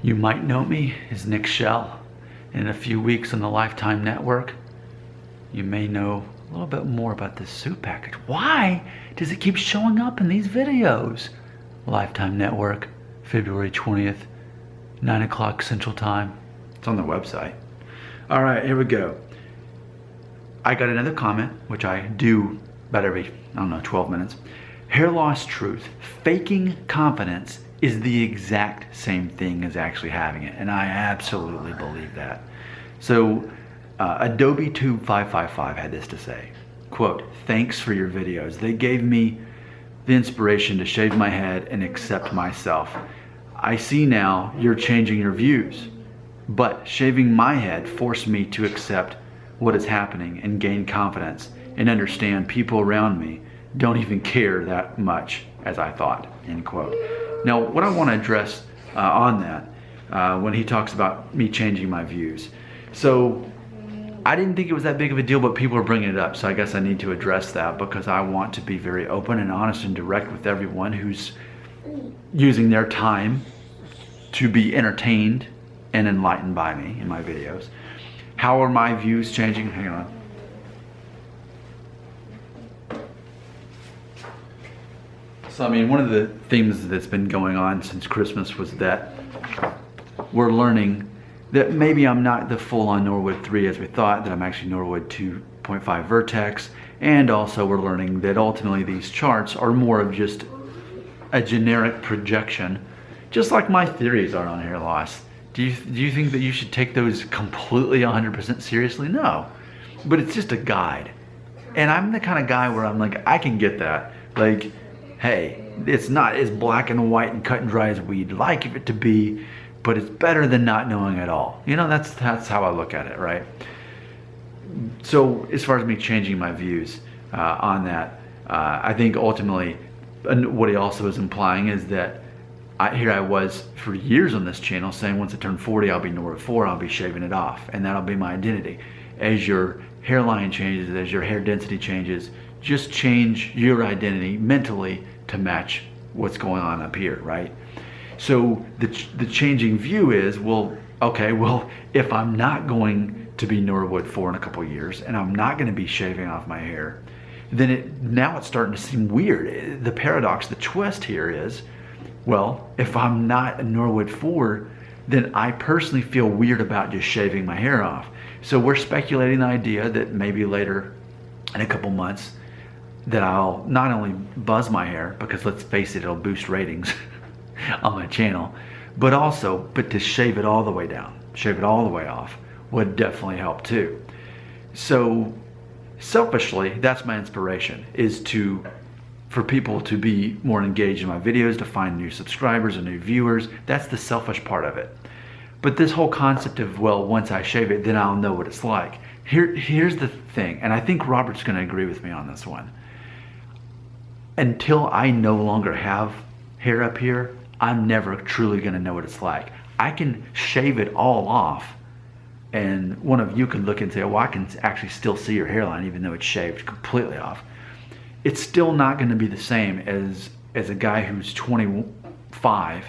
You might know me as Nick Shell. In a few weeks on the Lifetime Network, you may know a little bit more about this suit package. Why does it keep showing up in these videos? Lifetime Network, February 20th, 9 o'clock Central Time. It's on the website. All right, here we go. I got another comment, which I do about every, 12 minutes. Hair loss truth. Faking confidence is the exact same thing as actually having it. And I absolutely believe that. So Adobe Tube 555 had this to say, quote, "Thanks for your videos. They gave me the inspiration to shave my head and accept myself. I see now you're changing your views, but shaving my head forced me to accept what is happening and gain confidence and understand people around me don't even care that much as I thought," end quote. Now, what I want to address on that, when he talks about me changing my views. So I didn't think it was that big of a deal, but people are bringing it up. So I guess I need to address that because I want to be very open and honest and direct with everyone who's using their time to be entertained and enlightened by me in my videos. How are my views changing? Hang on. So, one of the themes that's been going on since Christmas was that we're learning that maybe I'm not the full-on Norwood 3 as we thought, that I'm actually Norwood 2.5 Vertex, and also we're learning that ultimately these charts are more of just a generic projection, just like my theories are on hair loss. Do you think that you should take those completely 100% seriously? No, but it's just a guide. And I'm the kind of guy where I'm like, I can get that. Like, hey, it's not as black and white and cut and dry as we'd like it to be, but it's better than not knowing at all. That's how I look at it, right? So as far as me changing my views on that, I think ultimately, and what he also is implying is that here I was for years on this channel saying once I turn 40, I'll be Norwood 4, I'll be shaving it off, and that'll be my identity. As your hairline changes, as your hair density changes, just change your identity mentally to match what's going on up here, right? So the changing view is, well, okay, well, if I'm not going to be Norwood 4 in a couple of years, and I'm not going to be shaving off my hair, then now it's starting to seem weird. The paradox, the twist here is, well, if I'm not a Norwood 4, then I personally feel weird about just shaving my hair off. So we're speculating the idea that maybe later in a couple months that I'll not only buzz my hair, because let's face it, it'll boost ratings on my channel, but to shave it all the way down, shave it all the way off would definitely help too. So selfishly, that's my inspiration, is for people to be more engaged in my videos, to find new subscribers and new viewers. That's the selfish part of it. But this whole concept of, well, once I shave it, then I'll know what it's like. Here's the thing, and I think Robert's gonna agree with me on this one. Until I no longer have hair up here, I'm never truly gonna know what it's like. I can shave it all off, and one of you could look and say, well, I can actually still see your hairline even though it's shaved completely off. It's still not gonna be the same as a guy who's 25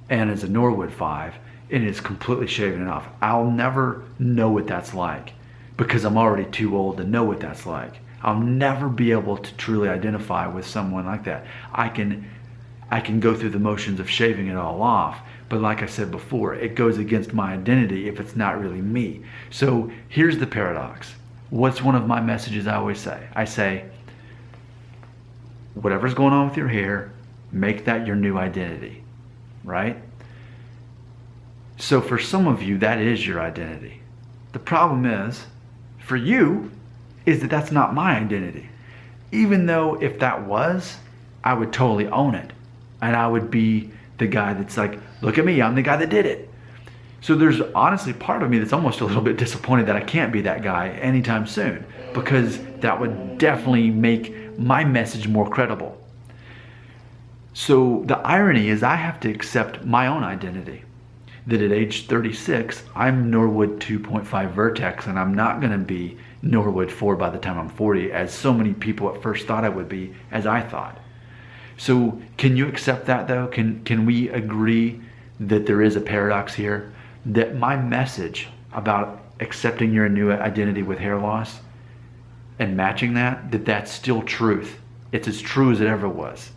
and is a Norwood 5 and is completely shaving it off. I'll never know what that's like because I'm already too old to know what that's like. I'll never be able to truly identify with someone like that. I can go through the motions of shaving it all off, but like I said before, it goes against my identity if it's not really me. So here's the paradox. What's one of my messages I always say? I say, whatever's going on with your hair, make that your new identity, right? So for some of you, that is your identity. The problem is, for you, is that that's not my identity. Even though if that was, I would totally own it. And I would be the guy that's like, look at me, I'm the guy that did it. So there's honestly part of me that's almost a little bit disappointed that I can't be that guy anytime soon, because that would definitely make my message more credible. So the irony is I have to accept my own identity. That at age 36, I'm Norwood 2.5 Vertex, and I'm not gonna be Norwood 4 by the time I'm 40, as so many people at first thought I would be, as I thought. So can you accept that though? Can we agree that there is a paradox here, that my message about accepting your new identity with hair loss and matching that's still truth. It's as true as it ever was.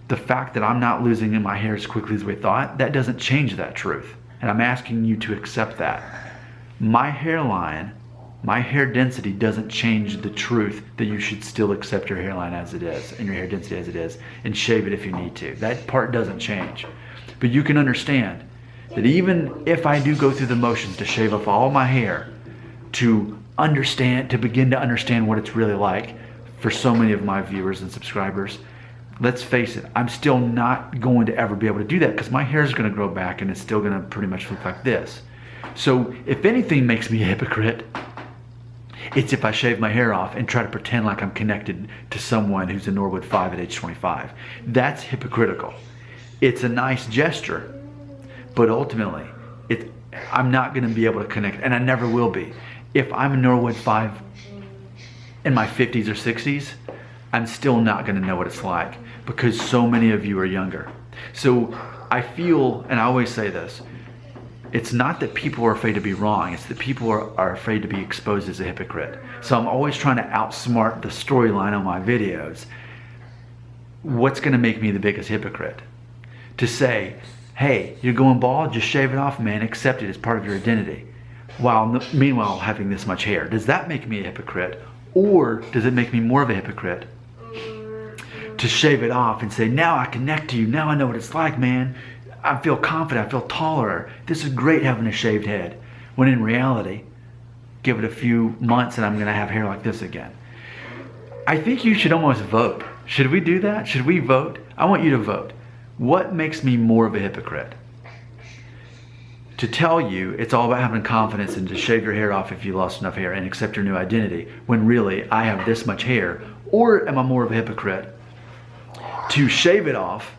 The fact that I'm not losing in my hair as quickly as we thought, that doesn't change that truth. And I'm asking you to accept that. My hairline, my hair density doesn't change the truth that you should still accept your hairline as it is and your hair density as it is and shave it if you need to. That part doesn't change. But you can understand that even if I do go through the motions to shave off all my hair, to begin to understand what it's really like for so many of my viewers and subscribers, let's face it, I'm still not going to ever be able to do that because my hair is going to grow back and it's still going to pretty much look like this. So if anything makes me a hypocrite, it's if I shave my hair off and try to pretend like I'm connected to someone who's a Norwood 5 at age 25. That's hypocritical. It's a nice gesture, but ultimately, I'm not going to be able to connect, and I never will be. If I'm a Norwood 5 in my 50s or 60s, I'm still not going to know what it's like because so many of you are younger. So I feel, and I always say this, it's not that people are afraid to be wrong, it's that people are afraid to be exposed as a hypocrite. So I'm always trying to outsmart the storyline on my videos. What's going to make me the biggest hypocrite? To say, hey, you're going bald, just shave it off, man, accept it as part of your identity. While meanwhile having this much hair. Does that make me a hypocrite? Or does it make me more of a hypocrite to shave it off and say, now I connect to you, now I know what it's like, man. I feel confident, I feel taller. This is great having a shaved head. When in reality, give it a few months and I'm gonna have hair like this again. I think you should almost vote. Should we do that? Should we vote? I want you to vote. What makes me more of a hypocrite? To tell you it's all about having confidence and to shave your hair off if you lost enough hair and accept your new identity when really I have this much hair? Or am I more of a hypocrite to shave it off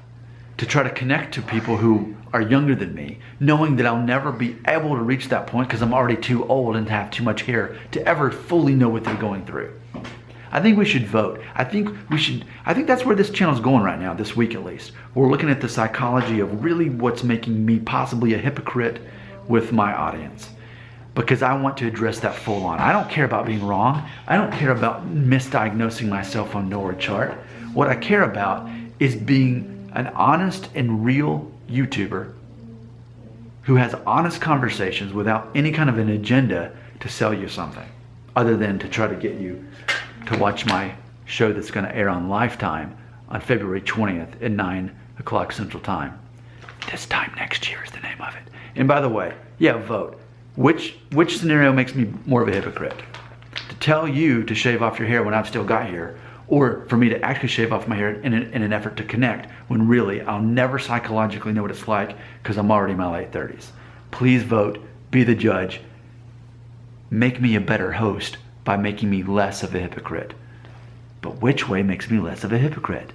to try to connect to people who are younger than me, knowing that I'll never be able to reach that point because I'm already too old and have too much hair to ever fully know what they're going through? I think we should vote. I think that's where this channel's going right now, this week at least. We're looking at the psychology of really what's making me possibly a hypocrite with my audience. Because I want to address that full on. I don't care about being wrong. I don't care about misdiagnosing myself on Norwood chart. What I care about is being an honest and real YouTuber who has honest conversations without any kind of an agenda to sell you something, other than to try to get you to watch my show that's going to air on Lifetime on February 20th at 9 o'clock Central Time. This time next year is the name of it. And by the way, yeah, vote. Which scenario makes me more of a hypocrite? To tell you to shave off your hair when I've still got hair, or for me to actually shave off my hair in an effort to connect when really I'll never psychologically know what it's like because I'm already in my late 30s. Please vote, be the judge. Make me a better host by making me less of a hypocrite. But which way makes me less of a hypocrite?